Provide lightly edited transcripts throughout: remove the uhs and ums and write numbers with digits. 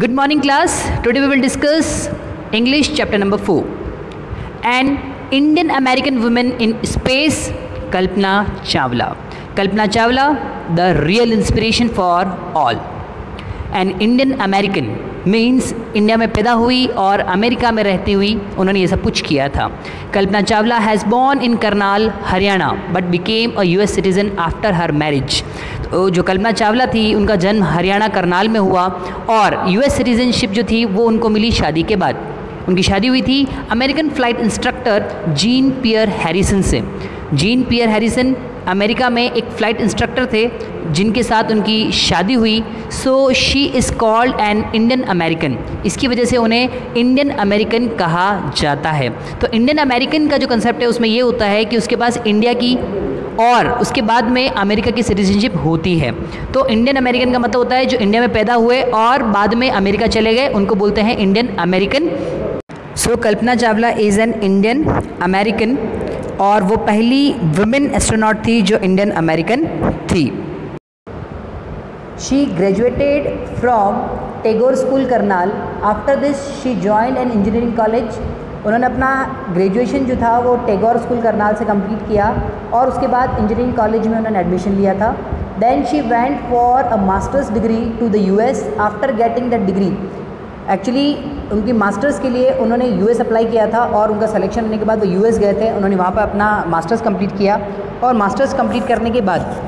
Good morning class. Today we will discuss English chapter number 4. An Indian American woman in space, Kalpana Chawla. Kalpana Chawla, the real inspiration for all. An Indian American means India में पैदा हुई और America में रहती हुई उन्होंने ये सब कुछ किया था। Kalpana Chawla has born in Karnal Haryana but became a US citizen after her marriage. तो जो कल्पना चावला थी उनका जन्म हरियाणा करनाल में हुआ और यूएस सिटीज़नशिप जो थी वो उनको मिली शादी के बाद। उनकी शादी हुई थी अमेरिकन फ़्लाइट इंस्ट्रक्टर जीन पियर हैरिसन से। जीन पियर हैरिसन अमेरिका में एक फ़्लाइट इंस्ट्रक्टर थे जिनके साथ उनकी शादी हुई। So she is called an Indian American. इसकी वजह से उन्हें इंडियन अमेरिकन कहा जाता है। तो इंडियन अमेरिकन का जो कंसेप्ट है उसमें ये होता है कि उसके पास इंडिया की और उसके बाद में अमेरिका की सिटीजनशिप होती है। तो इंडियन अमेरिकन का मतलब होता है जो इंडिया में पैदा हुए और बाद में अमेरिका चले गए, उनको बोलते हैं Indian American. So Kalpana Chawla is an Indian American और वो पहली वुमेन एस्ट्रोनॉट थी जो इंडियन अमेरिकन थी। She graduated from Tagore school Karnal. After this she joined an engineering college. उन्होंने अपना ग्रेजुएशन जो था वो टैगोर स्कूल करनाल से कंप्लीट किया और उसके बाद इंजीनियरिंग कॉलेज में उन्होंने एडमिशन लिया था। Then she went for a masters degree to the US. After getting that degree, actually उनकी मास्टर्स के लिए उन्होंने यूएस अप्लाई किया था और उनका सिलेक्शन होने के बाद वो यूएस गए थे। उन्होंने वहाँ पर अपना मास्टर्स कंप्लीट किया और मास्टर्स कंप्लीट करने के बाद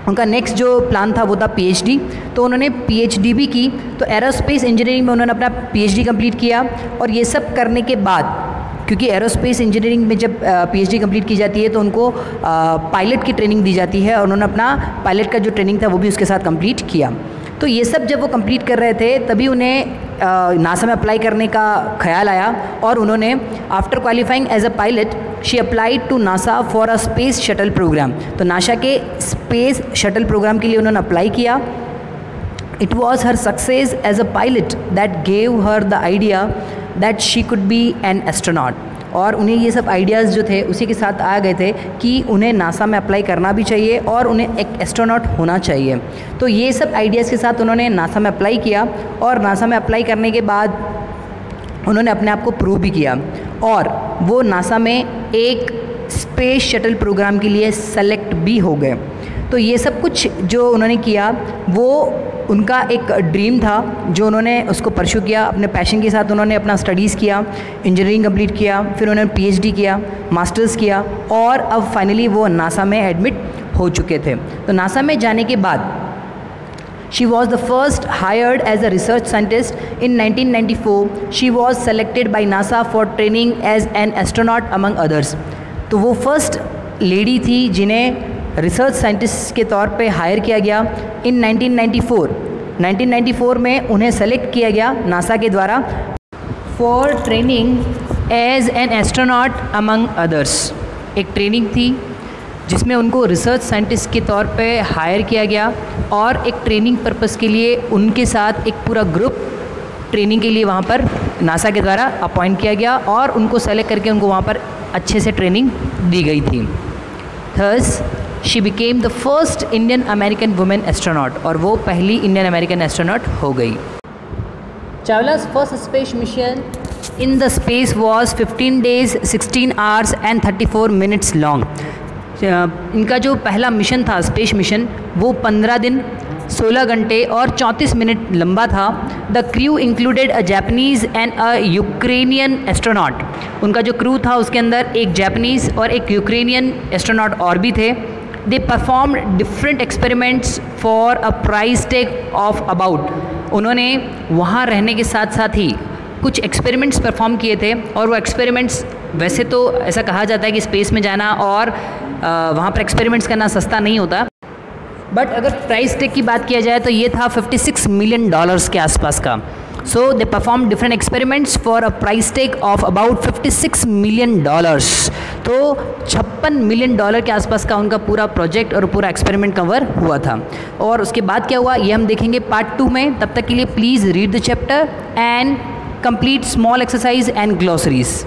उनका नेक्स्ट जो प्लान था वो था पीएचडी। तो उन्होंने पीएचडी भी की। तो एरोस्पेस इंजीनियरिंग में उन्होंने अपना पीएचडी कंप्लीट किया और ये सब करने के बाद, क्योंकि एरोस्पेस इंजीनियरिंग में जब पीएचडी कंप्लीट की जाती है तो उनको पायलट की ट्रेनिंग दी जाती है और उन्होंने अपना पायलट का जो ट्रेनिंग था वो भी उसके साथ कंप्लीट किया। तो ये सब जब वो कंप्लीट कर रहे थे तभी उन्हें नासा में अप्लाई करने का ख्याल आया और उन्होंने after qualifying as a pilot she applied to NASA for a space shuttle programme. तो नासा के स्पेस शटल प्रोग्राम के लिए उन्होंने अप्लाई किया। It was her success as a pilot that gave her the idea that she could be an astronaut. और उन्हें ये सब आइडियाज़ जो थे उसी के साथ आ गए थे कि उन्हें नासा में अप्लाई करना भी चाहिए और उन्हें एक एस्ट्रोनॉट होना चाहिए। तो ये सब आइडियाज़ के साथ उन्होंने नासा में अप्लाई किया और नासा में अप्लाई करने के बाद उन्होंने अपने आप को प्रूव भी किया और वो नासा में एक स्पेस शटल प्रोग्राम के लिए सेलेक्ट भी हो गए। तो ये सब कुछ जो उन्होंने किया वो उनका एक ड्रीम था जो उन्होंने उसको परस्यू किया। अपने पैशन के साथ उन्होंने अपना स्टडीज़ किया, इंजीनियरिंग कंप्लीट किया, फिर उन्होंने पीएचडी किया, मास्टर्स किया और अब फाइनली वो नासा में एडमिट हो चुके थे। तो नासा में जाने के बाद she was the first hired as a research scientist in 1994। She was selected by NASA for training as an astronaut among others. तो वो फर्स्ट लेडी थी जिन्हें रिसर्च साइंटिस्ट के तौर पे हायर किया गया इन 1994 में उन्हें सेलेक्ट किया गया नासा के द्वारा for training as an astronaut among others. एक ट्रेनिंग थी जिसमें उनको रिसर्च साइंटिस्ट के तौर पे हायर किया गया और एक ट्रेनिंग पर्पस के लिए उनके साथ एक पूरा ग्रुप ट्रेनिंग के लिए वहाँ पर नासा के द्वारा अपॉइंट किया गया और उनको सेलेक्ट करके उनको वहाँ पर अच्छे से ट्रेनिंग दी गई थी। Thus she became the first Indian American women astronaut और वो पहली इंडियन अमेरिकन एस्ट्रोनॉट हो गई। Chawla's first space mission in the space was 15 days 16 hours and 34 minutes long. इनका जो पहला मिशन था स्पेस मिशन वो 15 दिन 16 घंटे और 34 मिनट लंबा था। The crew included a Japanese and a Ukrainian astronaut. उनका जो क्रू था उसके अंदर एक जापानीज़ और एक यूक्रेनियन एस्ट्रोनॉट और भी थे। दे perform different experiments for a price tag of about. उन्होंने वहाँ रहने के साथ साथ ही कुछ एक्सपेरिमेंट्स परफॉर्म किए थे और वो एक्सपेरिमेंट्स, वैसे तो ऐसा कहा जाता है कि स्पेस में जाना और वहाँ पर एक्सपेरिमेंट्स करना सस्ता नहीं होता, बट अगर प्राइस टैग की बात किया जाए तो ये था $56 million के आसपास का। So they perform different experiments for a price tag of about $56 million। तो $56 million के आसपास का उनका पूरा प्रोजेक्ट और पूरा एक्सपेरिमेंट कवर हुआ था। और उसके बाद क्या हुआ ये हम देखेंगे पार्ट 2 में। तब तक के लिए please read the chapter and complete small exercise and ग्लॉसरीज।